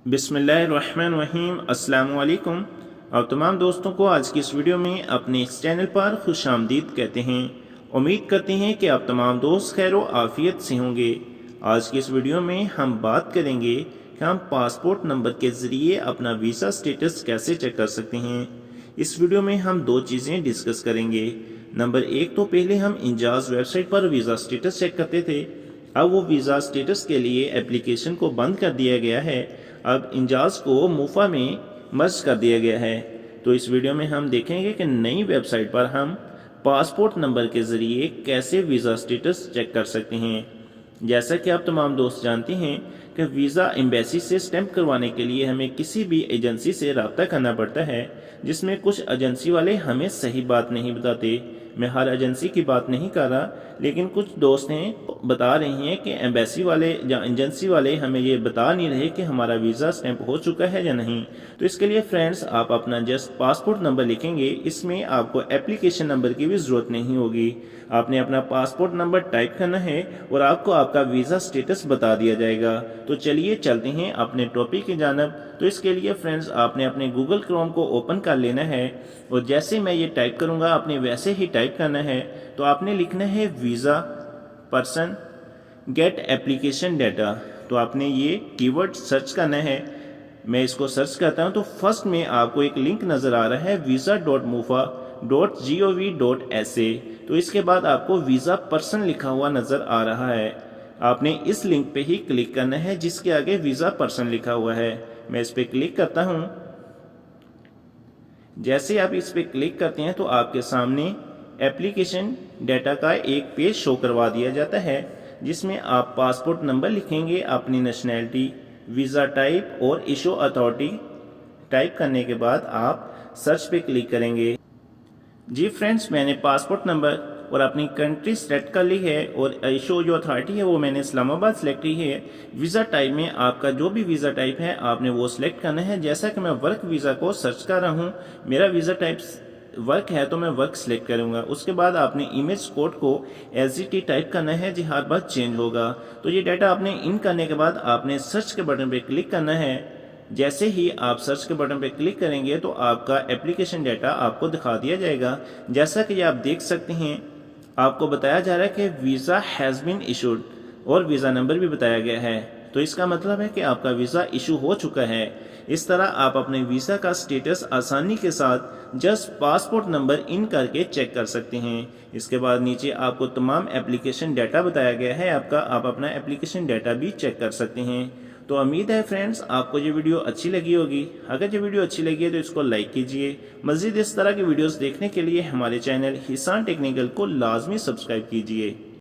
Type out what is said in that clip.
बिस्मिल्लाहिर्रहमानिर्रहीम। अस्सलाम वालेकुम। और तमाम दोस्तों को आज की इस वीडियो में अपने इस चैनल पर खुश आमदीद कहते हैं। उम्मीद करते हैं कि आप तमाम दोस्त खैर व आफियत से होंगे। आज की इस वीडियो में हम बात करेंगे कि हम पासपोर्ट नंबर के ज़रिए अपना वीज़ा स्टेटस कैसे चेक कर सकते हैं। इस वीडियो में हम दो चीज़ें डिस्कस करेंगे। नंबर एक, तो पहले हम इंजाज़ वेबसाइट पर वीज़ा स्टेटस चेक करते थे, अब वो वीज़ा स्टेटस के लिए एप्लीकेशन को बंद कर दिया गया है। अब इंजाज़ को मूफा में मर्ज कर दिया गया है। तो इस वीडियो में हम देखेंगे कि नई वेबसाइट पर हम पासपोर्ट नंबर के ज़रिए कैसे वीज़ा स्टेटस चेक कर सकते हैं। जैसा कि आप तमाम दोस्त जानते हैं कि वीज़ा एम्बेसी से स्टैंप करवाने के लिए हमें किसी भी एजेंसी से रब्ता करना पड़ता है, जिसमें कुछ एजेंसी वाले हमें सही बात नहीं बताते। मैं हर एजेंसी की बात नहीं कर रहा, लेकिन कुछ दोस्त हैं बता रहे हैं कि एम्बेसी वाले या एजेंसी वाले हमें ये बता नहीं रहे कि हमारा वीज़ा स्टैंप हो चुका है या नहीं। तो इसके लिए फ्रेंड्स, आप अपना जस्ट पासपोर्ट नंबर लिखेंगे। इसमें आपको एप्लीकेशन नंबर की भी ज़रूरत नहीं होगी। आपने अपना पासपोर्ट नंबर टाइप करना है और आपको आपका वीज़ा स्टेटस बता दिया जाएगा। तो चलिए चलते हैं अपने टॉपिक की जानब। तो इसके लिए फ्रेंड्स, आपने अपने गूगल क्रोम को ओपन कर लेना है और जैसे मैं ये टाइप करूँगा आपने वैसे ही टाइप करना है। तो आपने लिखना है visa person get application data. तो आपने ये कीवर्ड सर्च करना है। मैं इसको सर्च करता हूँ तो फर्स्ट में आपको एक लिंक नज़र आ रहा है visa.mufa.gov.sa। तो इसके बाद आपको वीज़ा पर्सन लिखा हुआ नज़र आ रहा है। आपने इस लिंक पे ही क्लिक करना है जिसके आगे वीज़ा पर्सन लिखा हुआ है। मैं इस पर क्लिक करता हूँ। जैसे आप इस पर क्लिक करते हैं तो आपके सामने एप्लीकेशन डाटा का एक पेज शो करवा दिया जाता है, जिसमें आप पासपोर्ट नंबर लिखेंगे, अपनी नेशनैलिटी, वीज़ा टाइप और इशू अथॉरिटी टाइप करने के बाद आप सर्च पे क्लिक करेंगे। जी फ्रेंड्स, मैंने पासपोर्ट नंबर और अपनी कंट्री सेलेक्ट कर ली है और इशू जो अथॉरिटी है वो मैंने इस्लामाबाद सेलेक्ट की है। वीज़ा टाइप में आपका जो भी वीज़ा टाइप है आपने वो सिलेक्ट करना है। जैसा कि मैं वर्क वीज़ा को सर्च कर रहा हूँ, मेरा वीज़ा टाइप वर्क है तो मैं वर्क सिलेक्ट करूंगा। उसके बाद आपने इमेज कोड को एसजीटी टाइप करना है, जी हर बार चेंज होगा। तो ये डाटा आपने इन करने के बाद आपने सर्च के बटन पे क्लिक करना है। जैसे ही आप सर्च के बटन पे क्लिक करेंगे तो आपका एप्लीकेशन डाटा आपको दिखा दिया जाएगा। जैसा कि आप देख सकते हैं, आपको बताया जा रहा है कि वीज़ा हैज़ बीन इशूड और वीज़ा नंबर भी बताया गया है। तो इसका मतलब है कि आपका वीज़ा इशू हो चुका है। इस तरह आप अपने वीज़ा का स्टेटस आसानी के साथ जस्ट पासपोर्ट नंबर इन करके चेक कर सकते हैं। इसके बाद नीचे आपको तमाम एप्लीकेशन डाटा बताया गया है आपका, आप अपना एप्लीकेशन डाटा भी चेक कर सकते हैं। तो उम्मीद है फ्रेंड्स आपको ये वीडियो अच्छी लगी होगी। अगर ये वीडियो अच्छी लगी है तो इसको लाइक कीजिए। मज़ीद इस तरह की वीडियोस देखने के लिए हमारे चैनल हिसान टेक्निकल को लाजमी सब्सक्राइब कीजिए।